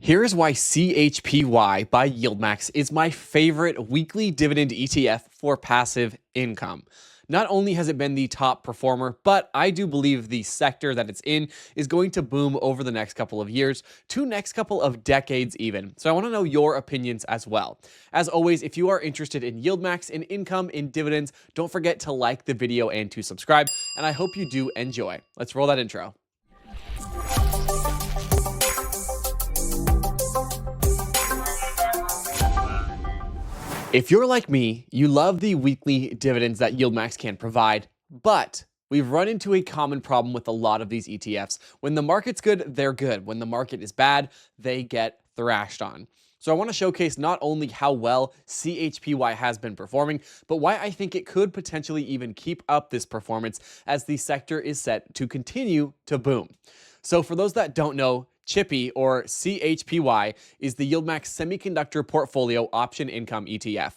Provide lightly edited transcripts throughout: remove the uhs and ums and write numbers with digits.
Here's why CHPY by YieldMax is my favorite weekly dividend ETF for passive income. Not only has it been the top performer, but I do believe the sector that it's in is going to boom over the next couple of years, to next couple of decades even. So I want to know your opinions as well. As always, if you are interested in YieldMax, in income, in dividends, don't forget to like the video and to subscribe, and I hope you do enjoy. Let's roll that intro. If you're like me, you love the weekly dividends that YieldMax can provide, but we've run into a common problem with a lot of these ETFs. When the market's good, they're good. When the market is bad, they get thrashed on. So I want to showcase not only how well CHPY has been performing, but why I think it could potentially even keep up this performance as the sector is set to continue to boom. So for those that don't know, CHPY or CHPY is the YieldMax Semiconductor Portfolio Option Income ETF.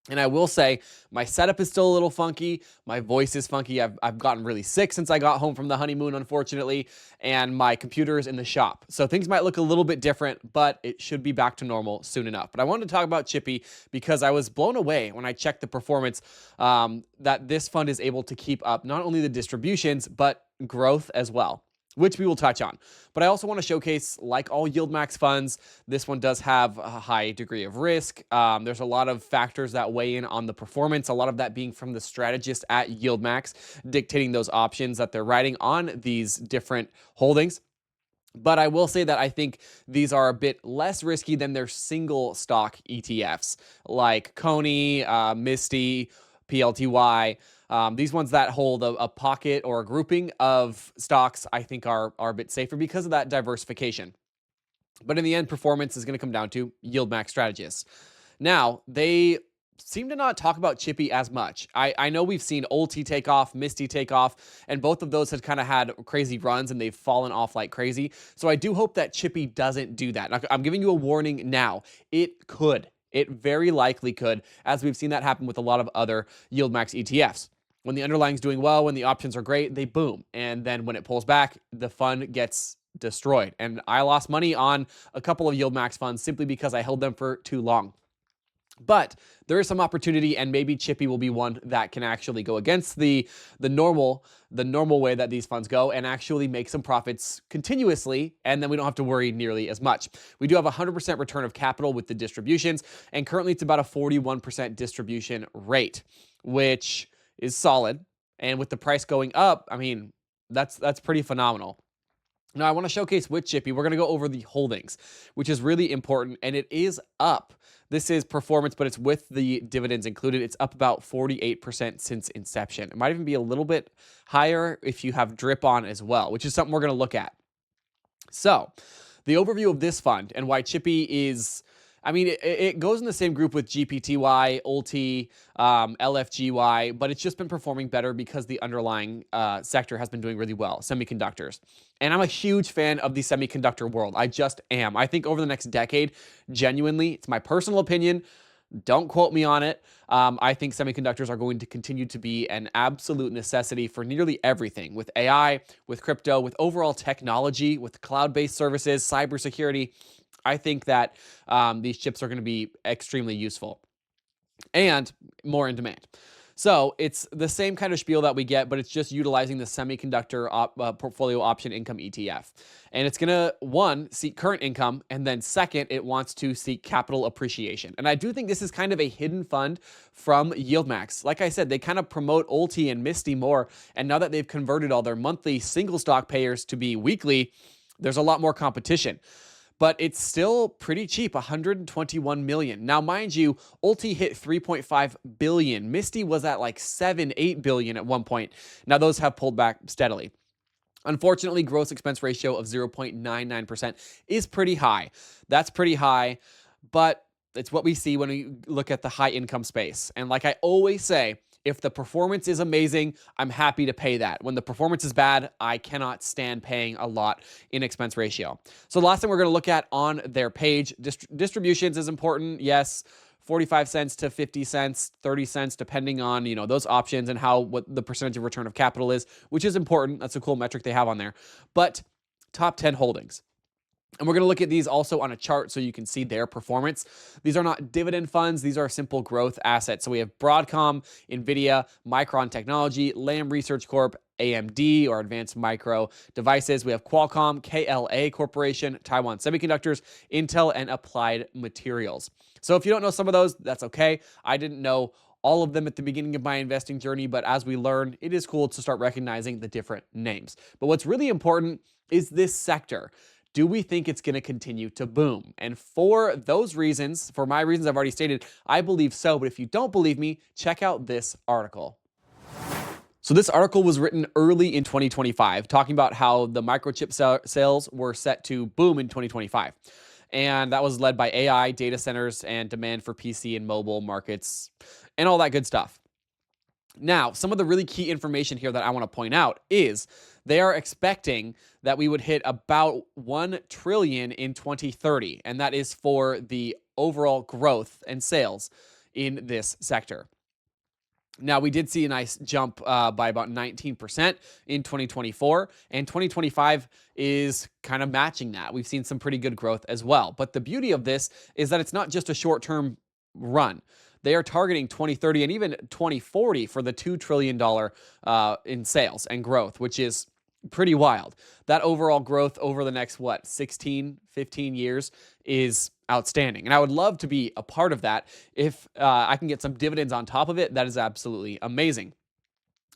And I will say, my setup is still a little funky. My voice is funky. I've gotten really sick since I got home from the honeymoon, unfortunately, and my computer is in the shop. So things might look a little bit different, but it should be back to normal soon enough. But I wanted to talk about CHPY because I was blown away when I checked the performance that this fund is able to keep up not only the distributions, but growth as well, which we will touch on. But I also want to showcase, like all YieldMax funds, this one does have a high degree of risk. There's a lot of factors that weigh in on the performance, a lot of that being from the strategist at YieldMax, dictating those options that they're writing on these different holdings. But I will say that I think these are a bit less risky than their single stock ETFs, like Coney, Misty, PLTY. These ones that hold a pocket or a grouping of stocks, I think are a bit safer because of that diversification. But in the end, performance is going to come down to YieldMax strategists. Now, they seem to not talk about CHPY as much. I know we've seen Ulti take off, Misty take off, and both of those have kind of had crazy runs and they've fallen off like crazy. So I do hope that CHPY doesn't do that. Now, I'm giving you a warning now. It could. It very likely could, as we've seen that happen with a lot of other YieldMax ETFs. When the underlying's doing well, when the options are great, they boom. And then when it pulls back, the fund gets destroyed. And I lost money on a couple of YieldMax funds simply because I held them for too long. But there is some opportunity, and maybe CHPY will be one that can actually go against the normal way that these funds go and actually make some profits continuously, and then we don't have to worry nearly as much. We do have a 100% return of capital with the distributions, and currently it's about a 41% distribution rate, which is solid. And with the price going up, I mean, that's pretty phenomenal. Now, I want to showcase with CHPY, we're going to go over the holdings, which is really important, and it is up. This is performance, but it's with the dividends included. It's up about 48% since inception. It might even be a little bit higher if you have drip on as well, which is something we're going to look at. So, the overview of this fund and why CHPY is, I mean, it goes in the same group with GPTY, Ulti, LFGY, but it's just been performing better because the underlying sector has been doing really well, semiconductors. And I'm a huge fan of the semiconductor world. I just am. I think over the next decade, genuinely, it's my personal opinion, don't quote me on it. I think semiconductors are going to continue to be an absolute necessity for nearly everything, with AI, with crypto, with overall technology, with cloud-based services, cybersecurity. I think that these chips are going to be extremely useful and more in demand. So it's the same kind of spiel that we get, but it's just utilizing the semiconductor portfolio option income ETF. And it's going to, one, seek current income, and then second, it wants to seek capital appreciation. And I do think this is kind of a hidden fund from YieldMax. Like I said, they kind of promote Ulti and Misty more, and now that they've converted all their monthly single stock payers to be weekly, there's a lot more competition. But it's still pretty cheap, 121 million. Now, mind you, Ulti hit 3.5 billion. Misty was at like 7-8 billion at one point. Now, those have pulled back steadily. Unfortunately, gross expense ratio of 0.99% is pretty high. That's pretty high, but it's what we see when we look at the high income space. And like I always say, if the performance is amazing, I'm happy to pay that. When the performance is bad, I cannot stand paying a lot in expense ratio. So the last thing we're going to look at on their page, distributions is important. Yes, 45 cents to 50 cents, 30 cents, depending on, those options and what the percentage of return of capital is, which is important. That's a cool metric they have on there. But top 10 holdings. And we're going to look at these also on a chart so you can see their performance. These are not dividend funds. These are simple growth assets. So we have Broadcom, NVIDIA, Micron Technology, Lam Research Corp, AMD or Advanced Micro Devices. We have Qualcomm, KLA Corporation, Taiwan Semiconductors, Intel, and Applied Materials. So if you don't know some of those, that's okay. I didn't know all of them at the beginning of my investing journey, but as we learn, it is cool to start recognizing the different names. But what's really important is this sector. Do we think it's going to continue to boom? And for those reasons, for my reasons I've already stated, I believe so. But if you don't believe me, check out this article. So this article was written early in 2025, talking about how the microchip sales were set to boom in 2025. And that was led by AI, data centers, and demand for PC and mobile markets, and all that good stuff. Now, some of the really key information here that I want to point out is they are expecting that we would hit about 1 trillion in 2030, and that is for the overall growth and sales in this sector. Now, we did see a nice jump by about 19% in 2024, and 2025 is kind of matching that. We've seen some pretty good growth as well. But the beauty of this is that it's not just a short-term run. They are targeting 2030 and even 2040 for the $2 trillion in sales and growth, which is pretty wild. That overall growth over the next, 16, 15 years is outstanding. And I would love to be a part of that. If I can get some dividends on top of it, that is absolutely amazing.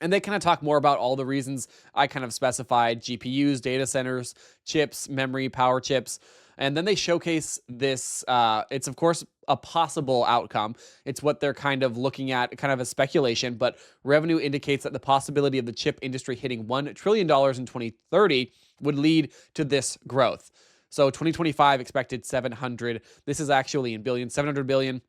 And they kind of talk more about all the reasons I kind of specified: GPUs, data centers, chips, memory, power chips. And then they showcase this. It's, of course, a possible outcome. It's what they're kind of looking at, kind of a speculation. But revenue indicates that the possibility of the chip industry hitting $1 trillion in 2030 would lead to this growth. So 2025 expected 700. This is actually in billions, 700 billion.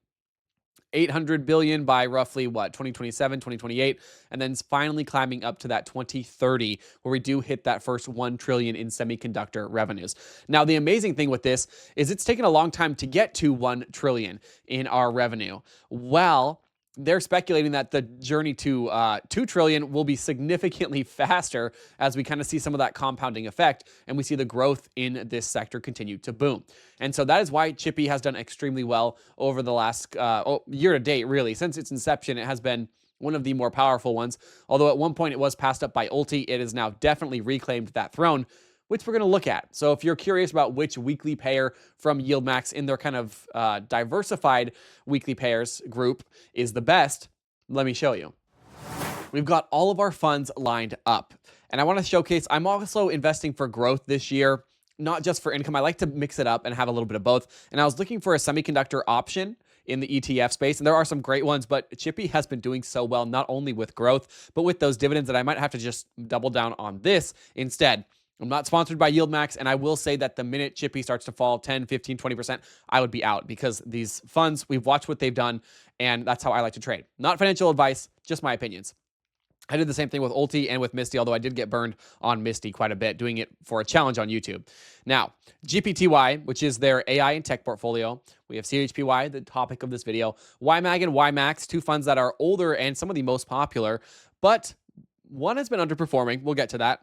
800 billion by roughly 2027, 2028, and then finally climbing up to that 2030 where we do hit that first 1 trillion in semiconductor revenues. Now, the amazing thing with this is it's taken a long time to get to 1 trillion in our revenue. Well, they're speculating that the journey to 2 trillion will be significantly faster as we kind of see some of that compounding effect and we see the growth in this sector continue to boom. And so that is why CHPY has done extremely well over the last year to date, really. Since its inception, it has been one of the more powerful ones. Although at one point it was passed up by Ulti, it has now definitely reclaimed that throne, which we're going to look at. So if you're curious about which weekly payer from YieldMax in their kind of diversified weekly payers group is the best, let me show you. We've got all of our funds lined up. And I want to showcase, I'm also investing for growth this year, not just for income. I like to mix it up and have a little bit of both. And I was looking for a semiconductor option in the ETF space, and there are some great ones, but CHPY has been doing so well, not only with growth, but with those dividends, that I might have to just double down on this instead. I'm not sponsored by YieldMax, and I will say that the minute CHPY starts to fall 10, 15, 20%, I would be out, because these funds, we've watched what they've done, and that's how I like to trade. Not financial advice, just my opinions. I did the same thing with Ulti and with Misty, although I did get burned on Misty quite a bit doing it for a challenge on YouTube. Now, GPTY, which is their AI and tech portfolio. We have CHPY, the topic of this video. YMAG and YMAX, two funds that are older and some of the most popular, but one has been underperforming. We'll get to that.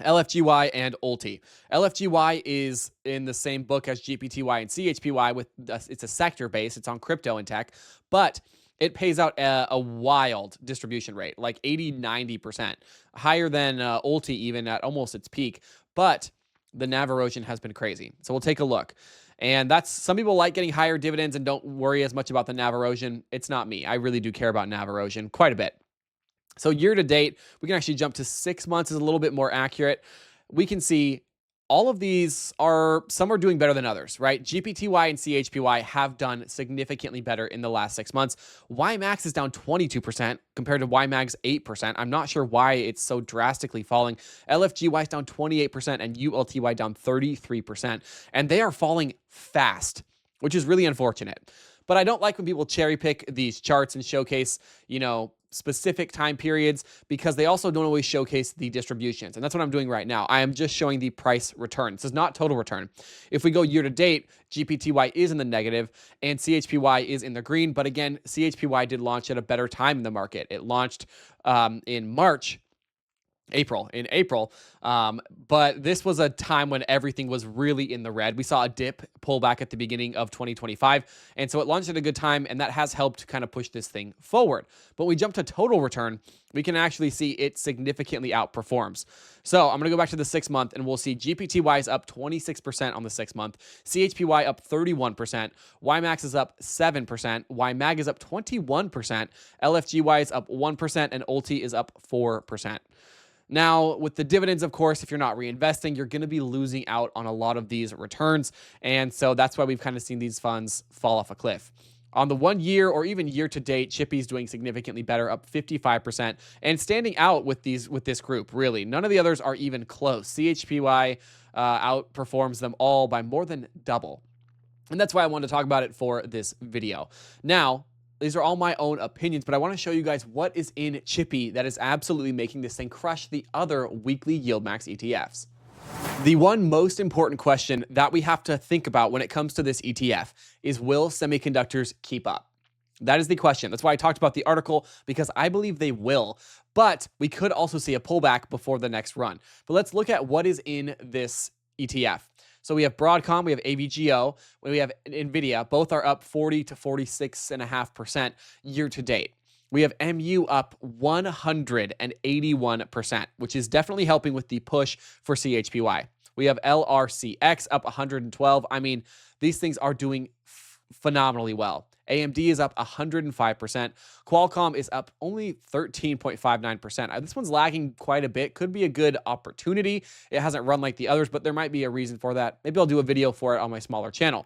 LFGY and Ulti. LFGY is in the same book as GPTY and CHPY. It's a sector base. It's on crypto and tech, but it pays out a wild distribution rate, like 80, 90%, higher than Ulti even at almost its peak. But the NAV erosion has been crazy. So we'll take a look. And that's, some people like getting higher dividends and don't worry as much about the NAV erosion. It's not me. I really do care about NAV erosion quite a bit. So year to date, we can actually jump to 6 months, is a little bit more accurate. We can see all of these some are doing better than others, right? GPTY and CHPY have done significantly better in the last 6 months. YMAX is down 22% compared to YMAG's 8%. I'm not sure why it's so drastically falling. LFGY is down 28% and ULTY down 33%. And they are falling fast, which is really unfortunate. But I don't like when people cherry pick these charts and showcase, specific time periods, because they also don't always showcase the distributions. And that's what I'm doing right now. I am just showing the price return. This is not total return. If we go year to date, GPTY is in the negative and CHPY is in the green. But again, CHPY did launch at a better time in the market. It launched in March In April. But this was a time when everything was really in the red. We saw a dip pull back at the beginning of 2025. And so it launched at a good time, and that has helped kind of push this thing forward. But when we jump to total return, we can actually see it significantly outperforms. So I'm going to go back to the 6-month, and we'll see GPTY is up 26% on the 6-month, CHPY up 31%, YMAX is up 7%, YMAG is up 21%, LFGY is up 1%, and ULTI is up 4%. Now, with the dividends, of course, if you're not reinvesting, you're going to be losing out on a lot of these returns. And so that's why we've kind of seen these funds fall off a cliff. On the 1 year or even year to date, CHPY is doing significantly better, up 55%, and standing out with this group, really. None of the others are even close. CHPY outperforms them all by more than double. And that's why I wanted to talk about it for this video. Now, these are all my own opinions, but I want to show you guys what is in CHPY that is absolutely making this thing crush the other weekly YieldMax ETFs. The one most important question that we have to think about when it comes to this ETF is, will semiconductors keep up? That is the question. That's why I talked about the article, because I believe they will, but we could also see a pullback before the next run. But let's look at what is in this ETF. So we have Broadcom, we have AVGO, we have NVIDIA. Both are up 40 to 46.5% year to date. We have MU up 181%, which is definitely helping with the push for CHPY. We have LRCX up 112. I mean, these things are doing phenomenally well. AMD is up 105%. Qualcomm is up only 13.59%. This one's lagging quite a bit. Could be a good opportunity. It hasn't run like the others, but there might be a reason for that. Maybe I'll do a video for it on my smaller channel.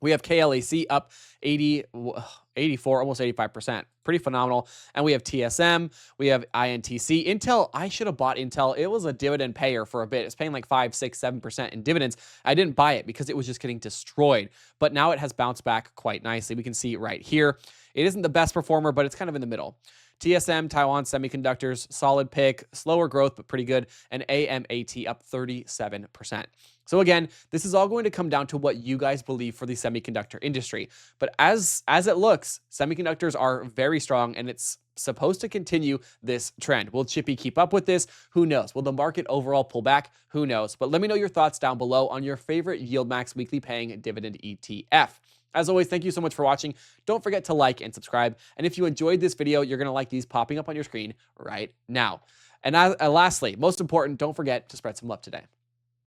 We have KLAC up 84, almost 85%. Pretty phenomenal. And we have TSM. We have INTC. Intel, I should have bought Intel. It was a dividend payer for a bit. It's paying like 5, 6, 7% in dividends. I didn't buy it because it was just getting destroyed. But now it has bounced back quite nicely. We can see it right here. It isn't the best performer, but it's kind of in the middle. TSM, Taiwan Semiconductors, solid pick, slower growth, but pretty good. And AMAT up 37%. So again, this is all going to come down to what you guys believe for the semiconductor industry. But as it looks, semiconductors are very strong, and it's supposed to continue this trend. Will CHPY keep up with this? Who knows? Will the market overall pull back? Who knows? But let me know your thoughts down below on your favorite YieldMax weekly paying dividend ETF. As always, thank you so much for watching. Don't forget to like and subscribe. And if you enjoyed this video, you're going to like these popping up on your screen right now. And lastly, most important, don't forget to spread some love today.